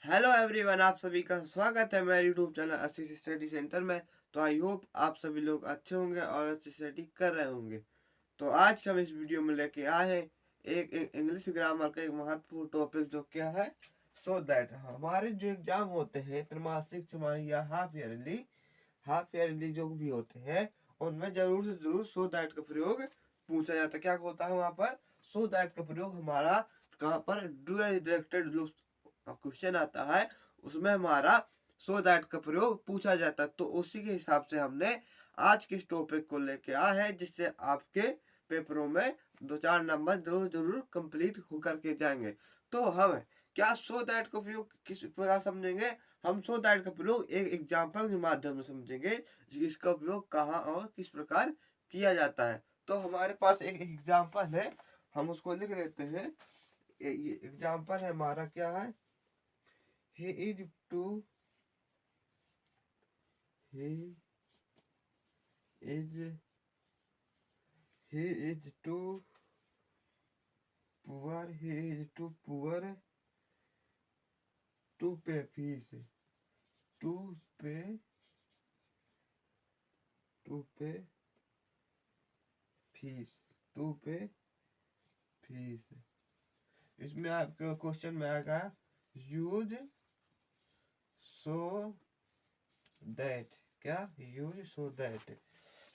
Hello everyone, आप सभी का स्वागत है मेरे यूट्यूब चैनल अच्छी स्टडी सेंटर में। तो आई होप आप सभी लोग अच्छे होंगे और अच्छी स्टडी कर रहे होंगे। तो आज हम इस वीडियो में लेके आए हैं एक इंग्लिश ग्रामर का एक महत्वपूर्ण टॉपिक, जो क्या है सो दैट। हमारे जो एग्जाम होते हैं त्रैमासिक, छमाही या हाफ ईयरली जो भी होते हैं, उनमें जरूर से जरूर सो दैट का प्रयोग पूछा जाता है। क्या होता है वहां पर? सो दैट का प्रयोग हमारा कहाँ पर डू डायरेक्टेड क्वेश्चन आता है, उसमें हमारा सो दैट का प्रयोग पूछा जाता है। तो उसी के हिसाब से हमने आज के इस टॉपिक को लेके आया है, जिससे आपके पेपरों में 2-4 नंबर जरूर जरूर कंप्लीट होकर के जाएंगे। तो हम क्या सो दैट का प्रयोग किस प्रकार समझेंगे? हम सो दैट का प्रयोग एक एग्जाम्पल के माध्यम से समझेंगे, इसका उपयोग कहाँ और किस प्रकार किया जाता है। तो हमारे पास एक एग्जाम्पल है, हम उसको लिख लेते हैं। ये एग्जाम्पल है हमारा, क्या है? he is too he is he is too poor to pay fees to pay to pay fees to pay fees। इसमें आपके क्वेश्चन में आएगा यूज सो दैट। क्या? Use so that.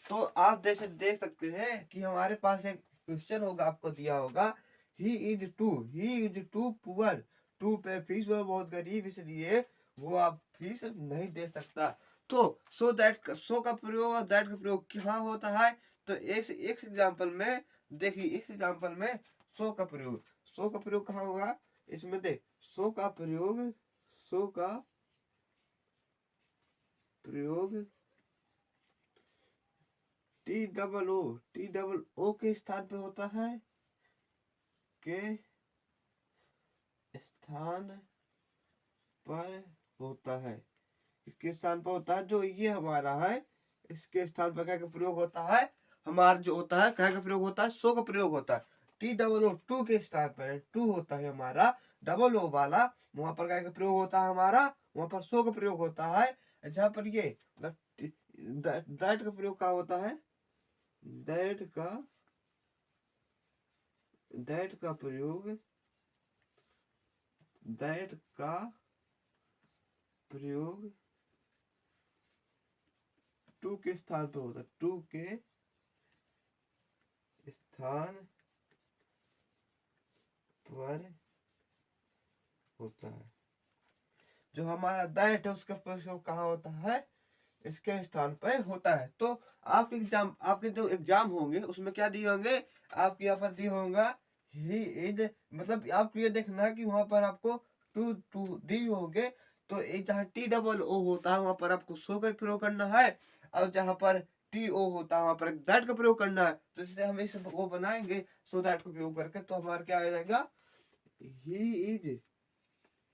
तो आप देख सकते हैं कि हमारे पास एक क्वेश्चन होगा, आपको दिया होगा he is too poor to pay fees. वो बहुत गरीब, इसलिए वो आप फीस नहीं दे सकता। तो सो दैट, सो का प्रयोग और दैट का प्रयोग क्या होता है? तो इस एग्जांपल में देखिए, इस एग्जांपल में सो का प्रयोग कहाँ होगा? इसमें देख, सो का प्रयोग टी डबल ओ के स्थान पे होता है, के स्थान पर होता है। इसके स्थान पर होता है, जो ये हमारा है, इसके स्थान पर क्या का प्रयोग होता है? हमारा जो होता है, क्या का प्रयोग होता है? सो का प्रयोग होता है। टी डबल ओ टू के स्थान पर टू होता है हमारा, डबल ओ वाला, वहां पर क्या का प्रयोग होता है हमारा? वहां पर सो का प्रयोग होता है। जहां पर ये दैट का प्रयोग क्या होता है? दैट का प्रयोग टू के स्थान पे होता है, टू के स्थान पर होता है। जो हमारा दैट है, उसका प्रयोग कहाँ होता है? इसके स्थान पर होता है। तो आपके जो एग्जाम होंगे उसमें क्या दिए होंगे? आपके यहाँ पर दिए होगा ही इज, मतलब आपको ये देखना है कि वहां पर आपको टू टू दिए होंगे। तो जहाँ टी डबल ओ होता है, वहां पर आपको सो का प्रयोग करना है, और जहां पर टी ओ होता है वहां पर दैट का प्रयोग करना है। तो इससे हम इस वो बनाएंगे सो दैट का प्रयोग करके, तो हमारा क्या आ जाएगा? He is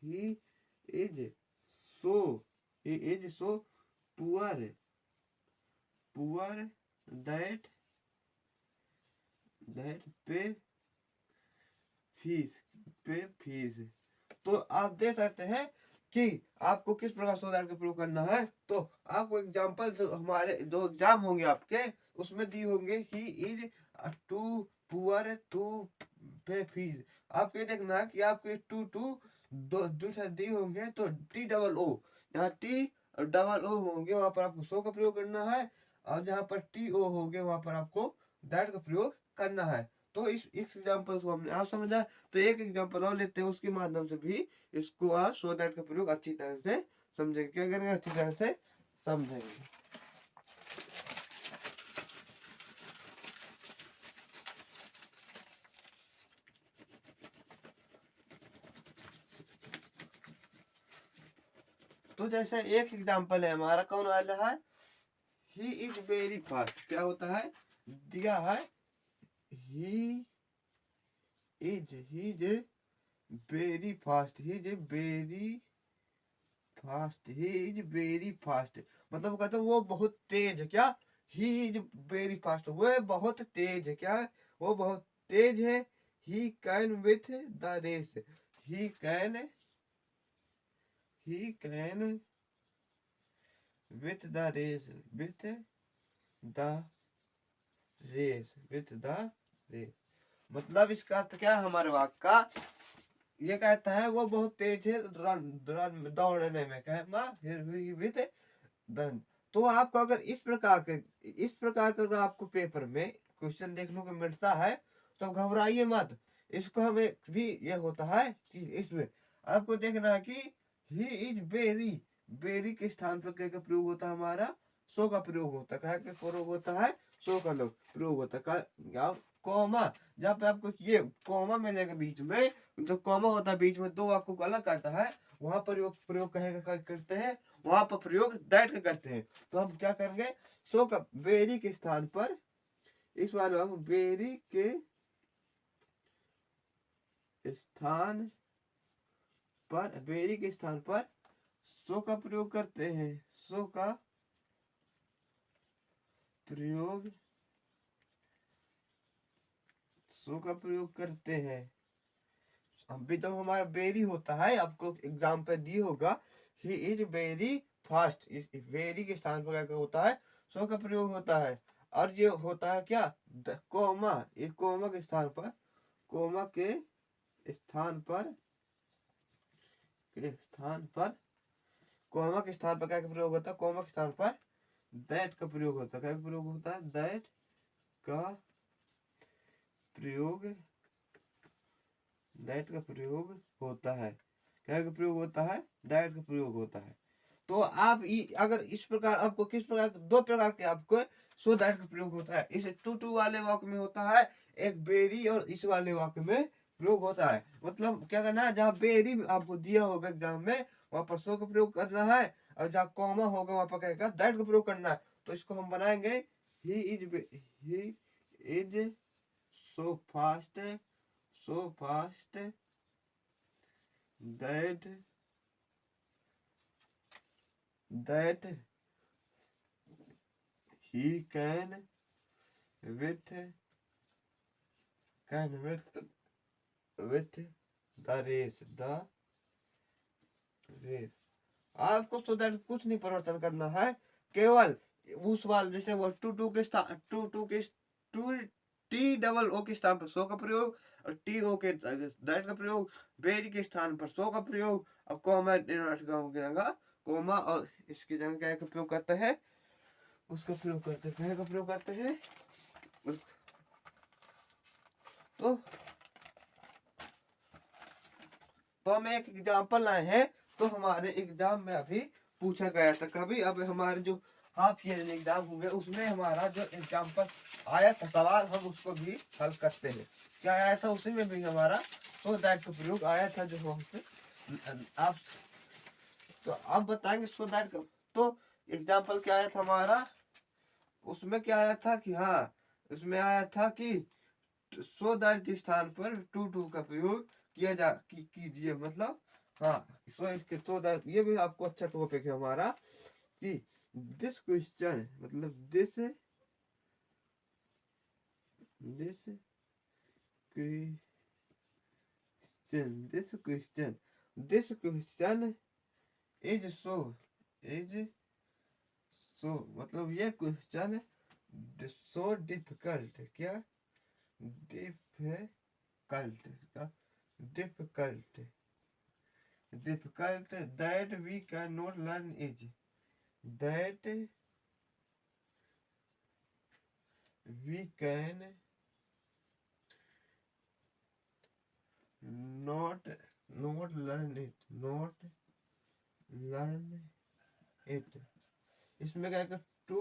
he is so he is so poor that पे फीस। तो आप देख सकते हैं कि आपको किस प्रकार सो दैट का प्रयोग करना है। तो आपको एग्जांपल, जो हमारे जो एग्जाम होंगे आपके, उसमें दी होंगे he is too poor to pay fees. आपको ये देखना है कि आपके टू दो दी होंगे, तो टी डबल ओ, यहाँ टी डबल ओ होंगे वहां पर आपको सो का प्रयोग करना है, और जहां पर टी ओ होंगे वहां पर आपको दैट का प्रयोग करना है। तो इस एग्जाम्पल को हमने आज समझा। तो एक एग्जाम्पल और लेते हैं, उसके माध्यम से भी इसको आज सो दैट का प्रयोग अच्छी तरह से समझेंगे। क्या करेंगे? अच्छी तरह से समझेंगे। तो जैसे एक एग्जाम्पल है हमारा, कौन वाला है? He is very fast. क्या होता है? दिया है he is very fast, he is very fast, मतलब कहते हैं वो बहुत तेज है। क्या? ही इज वेरी फास्ट, वो बहुत तेज है। क्या? वो बहुत तेज है। He can with the race, he can he can with the race, with the race। मतलब इसका अर्थ क्या है हमारे वाक्य का, ये कहता है वो बहुत तेज है दौड़ने में, कहे माँ विथ दन। तो आपको अगर इस प्रकार का अगर आपको पेपर में क्वेश्चन देखने को मिलता है तो घबराइए मत। इसको हमें भी ये होता है कि इसमें आपको देखना है कि ही इज वेरी के स्थान पर क्या का प्रयोग होता है, हमारा सो का प्रयोग होता है। क्या का प्रयोग होता है, सो का लोग प्रयोग होता है। कॉमा, जहाँ पे आपको ये कॉमा मिलेगा बीच में, जो कॉमा होता है बीच में दो वाक्यों को अलग करता है, वहां प्रयोग कहेगा करते हैं, वहां पर प्रयोग दैट का करते हैं। तो हम क्या करेंगे, सो का वेरी के स्थान पर, इस वाले हम वेरी के स्थान पर, वेरी के स्थान पर सो का प्रयोग करते हैं, सो का प्रयोग करते हैं। अभी जब हमारा वेरी होता है, आपको एग्जाम पे दी होगा, he is very fast, very के स्थान पर क्या होता है, सो का प्रयोग होता है। और ये होता है क्या, कोमा, ये कोमा के स्थान पर, कोमा के स्थान पर, कोमा के स्थान पर क्या प्रयोग होता है, कोमा के स्थान पर दैट का प्रयोग होता है। क्या प्रयोग होता है, दैट का प्रयोग, दैट का प्रयोग होता है। क्या का प्रयोग होता है, दैट का प्रयोग होता है। तो आप अगर इस प्रकार आपको किस प्रकार, दो प्रकार के आपको सो दैट का प्रयोग होता है। इस टू वाले वाक्य में होता है एक बेरी, और इस वाले वाक्य में प्रयोग होता है। मतलब क्या करना है, जहाँ बेरी आपको दिया होगा एग्जाम में, वहां पर सो का प्रयोग करना है, और जहाँ कॉमा होगा वहां पर कहेगा दैट का प्रयोग करना है। तो इसको हम बनाएंगे, he is so fast, that he can with the race, आपको सो दैट कुछ नहीं परिवर्तन करना है, केवल उस वाले जैसे वो टू के टू टी डबल ओ के स्थान पर सो का प्रयोग, और टी ओ के दैट का प्रयोग, वेरी के स्थान पर सो का प्रयोग, और कोमा कोमा, और इसकी जगह क्या का प्रयोग करते हैं, उसका प्रयोग करते हैं, क्या का प्रयोग करते हैं तो हम एक एग्जाम्पल लाए हैं। तो हमारे एग्जाम में अभी पूछा गया था कभी, अब हमारे जो हाफ ईयर एग्जाम होंगे उसमें हमारा जो एग्जाम्पल आया था सवाल, हम उसको भी हल करते हैं। क्या आया था उसमें भी हमारा सो दैट का प्रयोग आया था, जो हमसे आप तो आप बताएंगे सो दैट का। तो एग्जाम्पल क्या आया था हमारा, उसमें क्या आया था कि हाँ, उसमें आया था कि सो दैट के स्थान पर टू का प्रयोग कीजिए। मतलब हाँ, सो दैट ये भी आपको अच्छा टॉपिक है हमारा, कि दिस क्वेश्चन, मतलब दिस क्वेश्चन इज सो मतलब ये क्वेश्चन सो डिफिकल्ट, क्या difficult that we can not learn is, that we can not learn it. इसमें क्या है, टू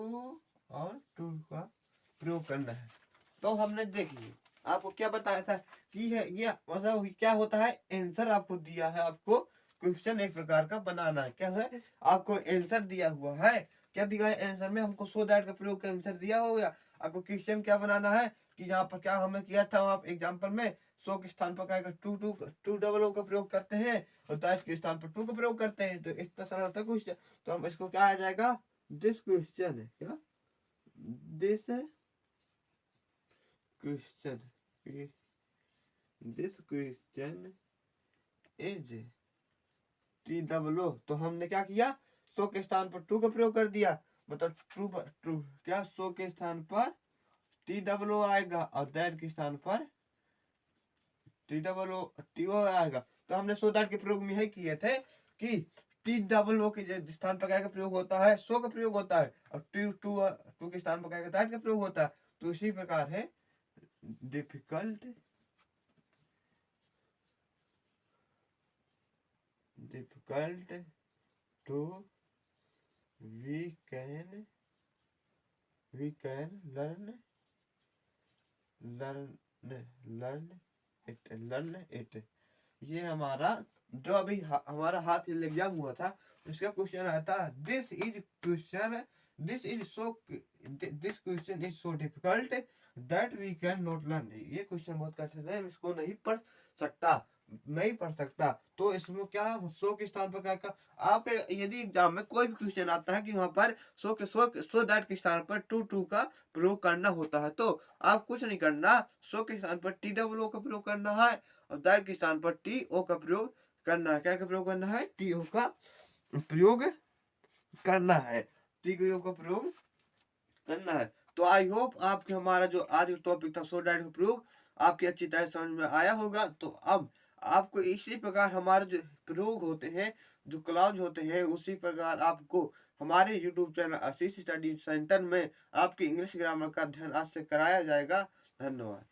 और टू का प्रयोग करना है। तो हमने देखिए आपको क्या बताया था कि ये मतलब क्या होता है, आंसर आपको दिया है, आपको क्वेश्चन एक प्रकार का बनाना है। क्या है, आपको आंसर दिया हुआ है, क्या दिया है आंसर में, हमको सो दैट का प्रयोग का आंसर दिया हो गया। आपको क्वेश्चन क्या बनाना है, कि यहाँ पर क्या हमने किया था वहां एग्जाम्पल में, सो के स्थान पर क्या टू डबल ओ का प्रयोग करते हैं, और दैट के स्थान पर टू का प्रयोग करते हैं। तो इतना सरल था क्वेश्चन। तो हम इसको क्या आ जाएगा, दिस क्वेश्चन है, क्या this question this question is T double O, तो हमने क्या किया, सो के स्थान पर टू का प्रयोग कर दिया, मतलब ट्रू क्या, सो के स्थान पर टी डबल ओ आएगा और दैट के स्थान पर T double O T O आएगा। तो हमने सो दैट के प्रयोग में यही किए थे कि टी डबल ओ के स्थान पर क्या का प्रयोग होता है, सो का प्रयोग होता है, और टू के स्थान पर क्या दैट का प्रयोग होता है। तो इसी प्रकार है difficult to we can learn it. ये हमारा जो अभी हमारा हाफ ईयर एग्जाम हुआ था, उसका क्वेश्चन आया था, this question is so difficult that we can not learn. ये क्वेश्चन बहुत कठिन है, इसको नहीं पढ़ सकता। तो इसमें क्या, सो के स्थान पर क्या, आपके यदि एग्जाम में कोई भी क्वेश्चन आता है कि वहां पर सो दैट के स्थान पर टू का प्रयोग करना होता है, तो आप कुछ नहीं करना, सो के स्थान पर टी डबल ओ का प्रयोग करना है और दैट के स्थान पर टी ओ का प्रयोग करना है। क्या का प्रयोग करना है, टी ओ का प्रयोग करना है, टी ओ का प्रयोग करना है। तो आई होप आपके हमारा जो आज का टॉपिक था सो दैट का प्रयोग आपकी अच्छी तरह समझ में आया होगा। तो अब आपको इसी प्रकार हमारे जो प्रयोग होते हैं, जो क्लास होते हैं, उसी प्रकार आपको हमारे YouTube चैनल आशीष स्टडी सेंटर में आपकी इंग्लिश ग्रामर का अध्ययन आज से कराया जाएगा। धन्यवाद।